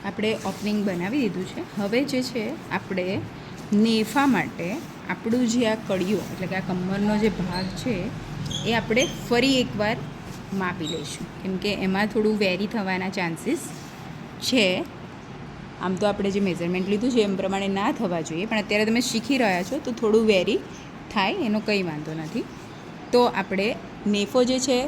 આપણે ઓપનિંગ બનાવી દીધું છે. હવે જે છે આપણે નેફા માટે આપણું જે આ કડિયો એટલે કે આ કમરનો જે ભાગ છે એ આપણે ફરી એકવાર માપી લઈશું, કેમ કે એમાં થોડું વેરી થવાના ચાન્સીસ છે. આમ તો આપણે જે મેઝરમેન્ટ લીધું છે એમ પ્રમાણે ના થવા જોઈએ, પણ અત્યારે તમે શીખી રહ્યા છો તો થોડું વેરી થાય, એનો કંઈ વાંધો નથી. તો આપણે નેફો જે છે,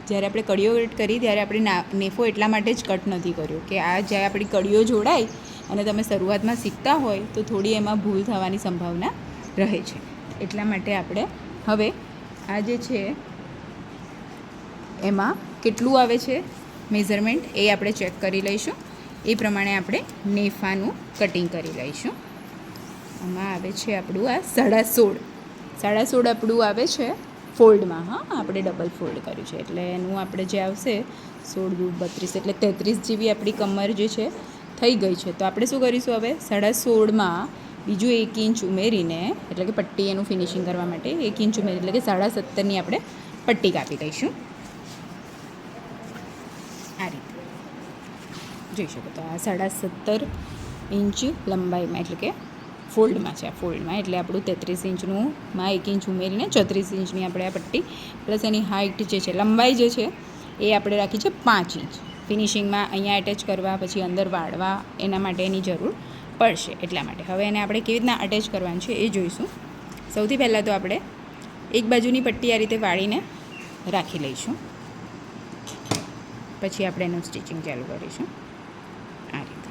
જ્યારે આપણે કડીઓ કટ કરી ત્યારે આપણે નેફો એટલા માટે જ કટ નથી કર્યો કે આ જ્યારે આપણી કડીઓ જોડાય અને તમે શરૂઆતમાં શીખતા હોય તો થોડી એમાં ભૂલ થવાની સંભાવના રહે છે. એટલા માટે આપણે હવે આ જે છે એમાં કેટલું આવે છે મેઝરમેન્ટ એ આપણે ચેક કરી લઈશું. એ પ્રમાણે આપણે નેફાનું કટિંગ કરી લઈશું. આમાં આવે છે આપણું આ 16.5 આપણું આવે છે ફોલ્ડમાં. હા, આપણે ડબલ ફોલ્ડ કર્યું છે એટલે એનું આપણે જે આવશે 16 × 32 એટલે 33 જેવી આપણી કમર જે છે થઈ ગઈ છે. તો આપણે શું કરીશું હવે 16.5માં બીજું 1 ઇંચ ઉમેરીને, એટલે કે પટ્ટી એનું ફિનિશિંગ કરવા માટે 1 ઇંચ ઉમેરી, એટલે કે 17.5ની આપણે પટ્ટી કાપી લઈશું. આ રીતે જોઈ શકો તો આ 17.5 ઇંચ લંબાઈમાં, એટલે કે ફોલ્ડમાં છે. આ ફોલ્ડમાં એટલે આપણું 33 ઇંચનું માં 1 ઇંચ ઉમેરીને 34 ઇંચની આપણે આ પટ્ટી પ્લસ એની હાઇટ જે છે, લંબાઈ જે છે એ આપણે રાખી છે 5 ઇંચ. ફિનિશિંગમાં અહીંયા એટેચ કરવા, પછી અંદર વાળવા, એના માટે એની જરૂર પડશે. એટલા માટે હવે એને આપણે કેવી રીતના અટેચ કરવાનું છે એ જોઈશું. સૌથી પહેલાં તો આપણે એક બાજુની પટ્ટી આ રીતે વાળીને રાખી લઈશું, પછી આપણે એનું સ્ટિચિંગ ચાલુ કરીશું. આ રીતે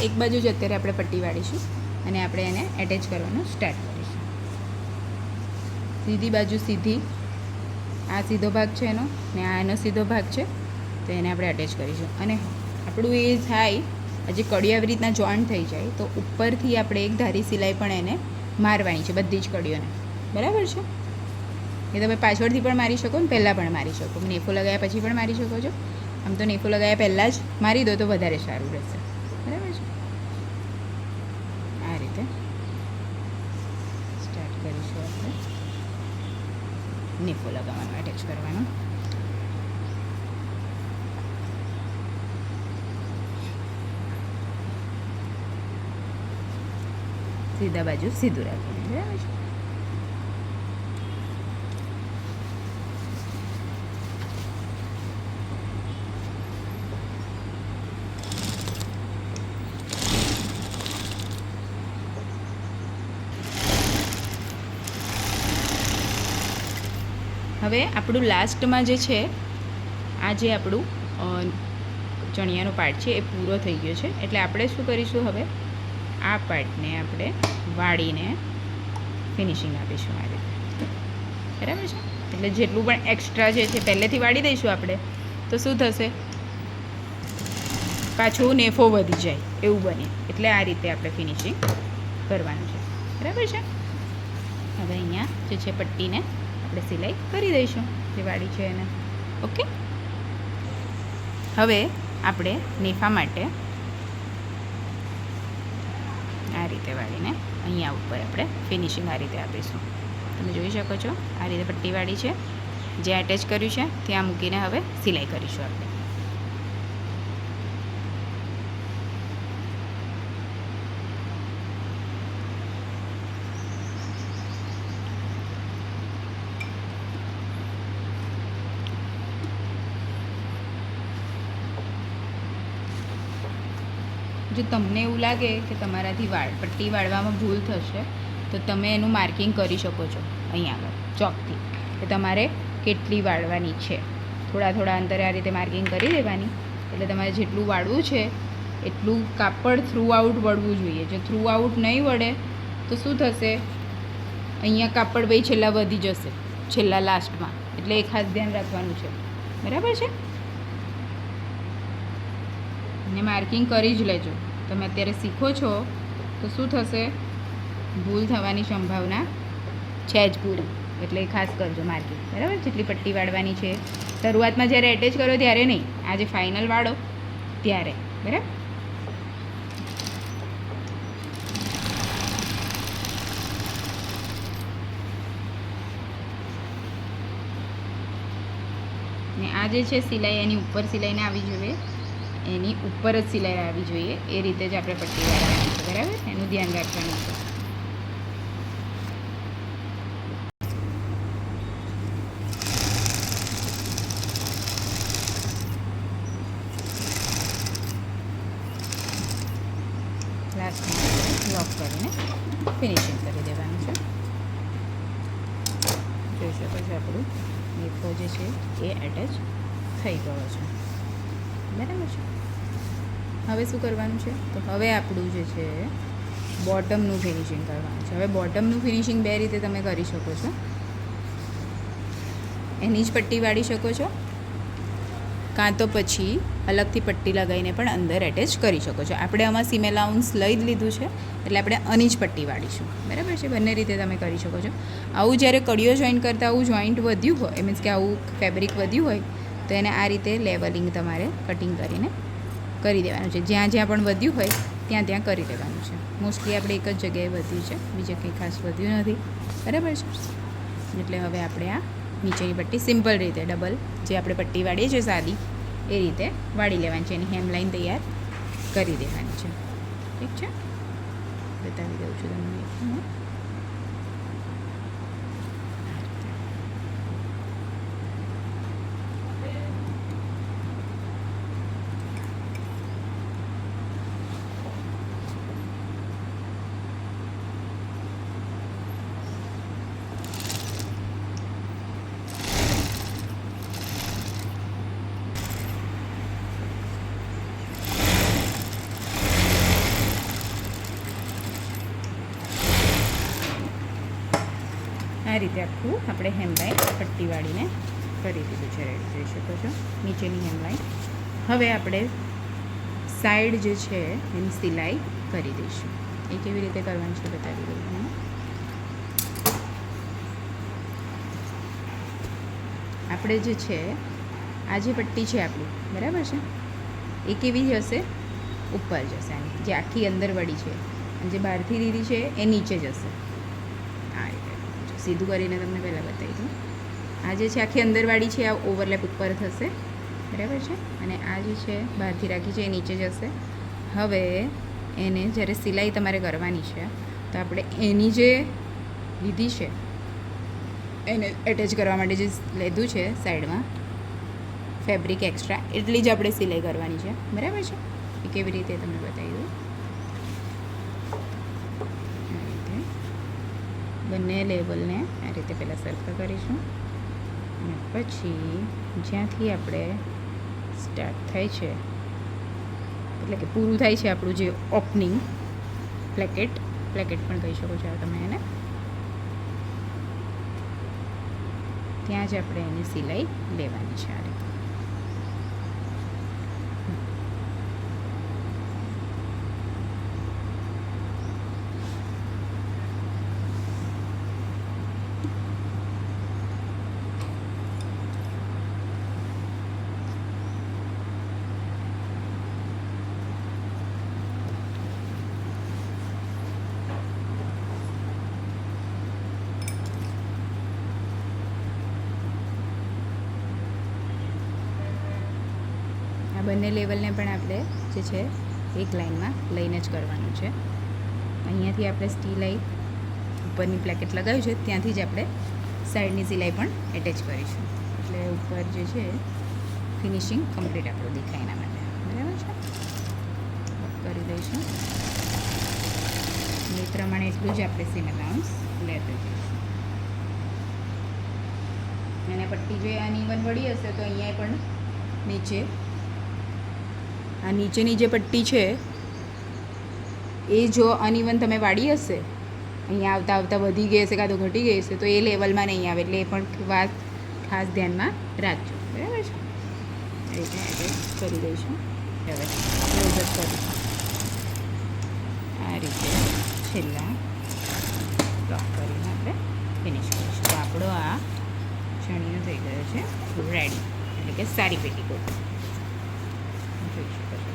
એક બાજુ જ અત્યારે આપણે પટ્ટી વાળીશું અને આપણે એને એટેચ કરવાનું સ્ટાર્ટ કરીશું. સીધી બાજુ સીધી, આ સીધો ભાગ છે એનો ને આ એનો સીધો ભાગ છે, તો એને આપણે અટેચ કરીશું. અને આપણું એ થાય, હજી કડી આવી રીતના જોઈન્ટ થઈ જાય તો ઉપરથી આપણે એક ધારી સિલાઈ પણ એને મારવાની છે, બધી જ કડીઓને. બરાબર છે? એ તમે પાછળથી પણ મારી શકો ને પહેલાં પણ મારી શકો, નેફો લગાવ્યા પછી પણ મારી શકો છો. આમ તો નેફો લગાવ્યા પહેલાં જ મારી દો તો વધારે સારું રહેશે. બરાબર છે? આ રીતે સ્ટાર્ટ કરીશું આપણે નેફો લગાવવાનું, એટેચ કરવાનું. સીધા બાજુ સીધું રાખવાનું. બરાબર છે? હવે આપણું લાસ્ટમાં જે છે, આ જે આપણું ચણિયાનો પાર્ટ છે એ પૂરો થઈ ગયો છે. એટલે આપણે શું કરીશું, હવે આ પાર્ટને આપણે વાળીને ફિનિશિંગ આપીશું આ રીતે. બરાબર છે? એટલે જેટલું પણ એક્સ્ટ્રા જે છે પહેલેથી વાળી દઈશું આપણે, તો શું થશે, પાછું નેફો વધી જાય એવું બને. એટલે આ રીતે આપણે ફિનિશિંગ કરવાનું છે. બરાબર છે? હવે અહીંયા જે છે પટ્ટીને આપણે સિલાઈ કરી દઈશું, જે વાળી છે એને. ઓકે, હવે આપણે નેફા માટે આ રીતે વાળીને અહીંયા ઉપર આપણે ફિનિશિંગ આ રીતે આપીશું. તમે જોઈ શકો છો આ રીતે પટ્ટી વાળી છે, જે એટેચ કર્યું છે ત્યાં મૂકીને હવે સિલાઈ કરીશું આપણે. જો તમને એવું લાગે કે તમારાથી પટ્ટી વાળવામાં ભૂલ થશે તો તમે એનું માર્કિંગ કરી શકો છો અહીંયા આગળ ચોકથી, કે તમારે કેટલી વાળવાની છે. થોડા અંતરે આ રીતે માર્કિંગ કરી દેવાની, એટલે તમારે જેટલું વાળવું છે એટલું કાપડ થ્રુ આઉટ વળવું જોઈએ. જો થ્રુ આઉટ નહીં વળે તો તો શું થશે, અહીંયા કાપડ ભાઈ છેલ્લા વધી જશે, છેલ્લા લાસ્ટમાં, એટલે એ ખાસ ધ્યાન રાખવાનું છે. બરાબર છે ને માર્કિંગ કરી જ લેજો. તમે અત્યારે શીખો છો તો શું થશે, ભૂલ થવાની સંભાવના છે જ પૂરી, એટલે ખાસ કરજો માર્કિંગ. બરાબર, જેટલી પટ્ટી વાળવાની છે શરૂઆતમાં જ્યારે એટેચ કરો ત્યારે નહીં, આજે ફાઇનલ વાળો ત્યારે. બરાબર, ને આ જે છે સિલાઈ એની ઉપર સિલાઈને આવી જોઈએ, એની ઉપર જ સિલાઈ આવી જોઈએ, એ રીતે જ આપણે પટ્ટી વાળવાની છે. બરાબર, એનું ધ્યાન રાખવાનું છે. લાસ્ટમાં લોક કરીને ફિનિશિંગ કરી દેવાનું છે. જોઈ શકો છો આપણું નેફો જે છે એ એટેચ થઈ ગયો છે. બરાબર છે, હવે શું કરવાનું છે, તો હવે આપણું જે છે બોટમનું ફિનિશિંગ કરવાનું છે. હવે બોટમનું ફિનિશિંગ બે રીતે તમે કરી શકો છો. એની જ પટ્ટી વાળી શકો છો, કાં તો પછી અલગથી પટ્ટી લગાવીને પણ અંદર એટેચ કરી શકો છો. આપણે આમાં સીમ એલાઉન્સ લઈ જ લીધું છે, એટલે આપણે આની જ પટ્ટી વાળીશું. બરાબર છે, બંને રીતે તમે કરી શકો છો. આવું જ્યારે કડીઓ જોઈન કરતાં આવું જોઈન્ટ વધ્યું હોય, એ મીન્સ કે આવું ફેબ્રિક વધ્યું હોય, તો એને આ રીતે લેવલિંગ તમારે કટિંગ કરીને કરી દેવાનું છે. જ્યાં જ્યાં પણ વધ્યું હોય ત્યાં ત્યાં કરી દેવાનું છે. મોસ્ટલી આપણે એક જ જગ્યાએ વધ્યું છે, બીજે કંઈ ખાસ વધ્યું નથી. બરાબર છે, એટલે હવે આપણે આ નીચેની પટ્ટી સિમ્પલ રીતે ડબલ જે આપણે પટ્ટી વાળીએ છીએ સાદી, એ રીતે વાળી લેવાની છે. એની હેમલાઈન તૈયાર કરી દેવાની છે. ઠીક છે, બતાવી દઉં છું તમને. આ રીતે આખું આપણે હેમલાઈન પટ્ટી વાળીને કરી દીધું છે, રેડી જોઈ શકો છો નીચેની હેમલાઈન. હવે આપણે સાઈડ જે છે એની સિલાઈ કરી દઈશું. એ કેવી રીતે કરવાની છે બતાવી દઉં તમને. આપણે જે છે આ જે પટ્ટી છે આપણી, બરાબર છે, એ કેવી જશે, ઉપર જશે. આની જે આખી અંદર વળી છે અને જે બહારથી દીધી છે એ નીચે જશે. આ રીતે સીધું કરીને તમને પહેલાં બતાવી દઉં. આ જે છે આખી અંદરવાળી છે આ ઓવરલેપ ઉપર થશે. બરાબર છે, અને આ જે છે બહારથી રાખી છે એ નીચે જશે. હવે એને જ્યારે સિલાઈ તમારે કરવાની છે તો આપણે એની જે લીધી છે એને એટેચ કરવા માટે જે લીધું છે સાઈડમાં ફેબ્રિક એક્સ્ટ્રા, એટલી જ આપણે સિલાઈ કરવાની છે. બરાબર છે, એ કેવી રીતે તમને બતાવી દઉં. બંને લેવલને આ રીતે પહેલાં સરખા કરીશું, અને પછી જ્યાંથી આપણે સ્ટાર્ટ થાય છે, એટલે કે પૂરું થાય છે આપણું જે ઓપનિંગ પ્લેકેટ પણ કહી શકો છો તમે એને, ત્યાં જ આપણે એની સિલાઈ લેવાની છે. આ રીતે બંને લેવલને પણ આપણે જે છે એક લાઇનમાં લઈને જ કરવાનું છે. અહીંયાથી આપણે સિલાઈ ઉપરની પ્લેકેટ લગાવ્યું છે ત્યાંથી જ આપણે સાઈડની સિલાઈ પણ એટેચ કરીશું, એટલે ઉપર જે છે ફિનિશિંગ કમ્પ્લીટ આપણું દેખાય એના માટે. બરાબર છે, કરી દઈશું. એ પ્રમાણે એટલું જ આપણે સીમ એલાઉન્સ લેતું જઈશું. અને પટ્ટી જો અનઇવન વળી હશે તો અહીંયા પણ નીચે આ નીચેની જે પટ્ટી છે એ જો અનઇવન તમે વાળી હશે અહીંયા આવતા આવતા વધી ગઈ હશે કાં તો ઘટી ગઈ હશે, તો એ લેવલમાં નહીં આવે. એટલે એ પણ વાત ખાસ ધ્યાનમાં રાખજો. બરાબર છે? એ રીતે એડજસ્ટ કરી દઈશું. હવે ક્લોઝઅપ કરીશું આ રીતે છેલ્લા લોક કરીને આપણે ફિનિશ કરીશું. તો આપણો આ ચણિયો થઈ ગયો છે રેડી, એટલે કે સારી પેટીકોટ. જોઈ શકો છો.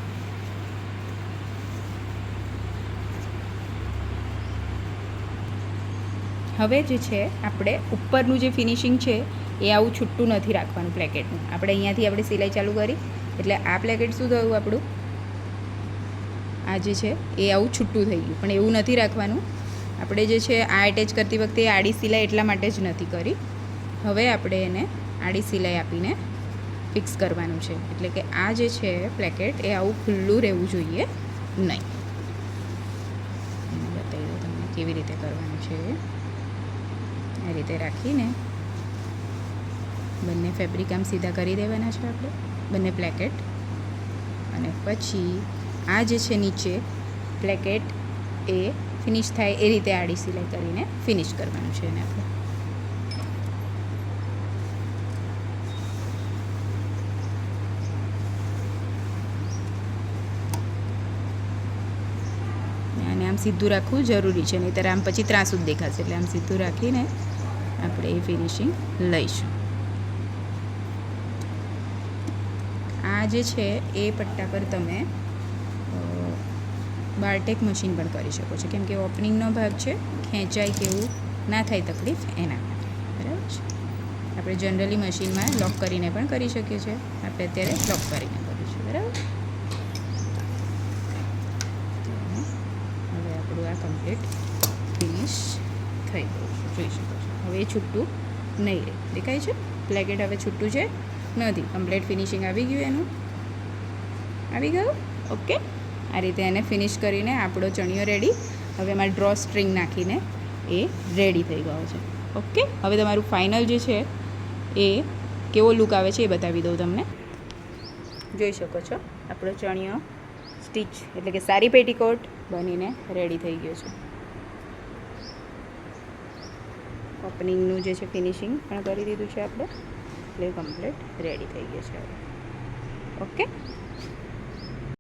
હવે જે છે આપણે ઉપરનું જે ફિનિશિંગ છે એ આવું છૂટું નથી રાખવાનું પ્લેકેટનું. આપણે અહીંયાથી આપણે સિલાઈ ચાલુ કરી એટલે આ પ્લેકેટ શું થયું આપણું, આ જે છે એ આવું છૂટું થઈ ગયું. પણ એવું નથી રાખવાનું. આપણે જે છે આ એટેચ કરતી વખતે આડી સિલાઈ એટલા માટે જ નથી કરી. હવે આપણે એને આડી સિલાઈ આપીને ફિક્સ કરવાનું છે. એટલે કે આ જે છે પ્લેકેટ એ આવું ખુલ્લું રહેવું જોઈએ નહીં. એને બતાવી દઉં તમને કેવી રીતે કરવાનું છે. આ રીતે રાખીને બંને ફેબ્રિક આમ સીધા કરી દેવાના છે આપણે, બંને પ્લેકેટ. અને પછી આ જે છે નીચે પ્લેકેટ એ ફિનિશ થાય એ રીતે આડી સિલાઈ કરીને ફિનિશ કરવાનું છે એને આપણે. અને આમ સીધું રાખવું જરૂરી છે, નહીંતર આમ પછી ત્રાસું જ દેખાશે. એટલે આમ સીધું રાખીને આપણે એ ફિનિશિંગ લઈશું. આ જે છે એ પટ્ટા પર તમે બારટેક મશીન પણ કરી શકો છો, કેમ કે ઓપનિંગનો ભાગ છે, ખેંચાય કે એવું ના થાય તકલીફ એના માટે. બરાબર છે? આપણે જનરલી મશીનમાં લોક કરીને પણ કરી શકીએ છીએ. આપણે અત્યારે લોક કરીને કરીશું. બરાબર? હવે આપણું આ કમ્પ્લીટ ફિનિશ થઈ ગયું છે, જોઈ શકો છો. હવે એ છૂટું નહીં રહે. દેખાય છે? પ્લેકેટ હવે છૂટું છે નથી. કમ્પ્લીટ ફિનિશિંગ આવી ગયું એનું. આવી ગયું. ઓકે. આ રીતે એને ફિનિશ કરીને આપણો ચણિયો રેડી. હવે એમાં ડ્રો સ્ટ્રિંગ નાખીને એ રેડી થઈ ગયો છે. ઓકે. હવે તમારું ફાઇનલ જે છે એ કેવો લુક આવે છે એ બતાવી દઉં તમને. જોઈ શકો છો આપણો ચણિયો સ્ટીચ એટલે કે સારી પેટીકોટ બનીને રેડી થઈ ગયો છે. ઓપનિંગનું જે છે ફિનિશિંગ પણ કરી દીધું છે આપણે, એટલે કમ્પ્લીટ રેડી થઈ ગયું છે હવે. ઓકે.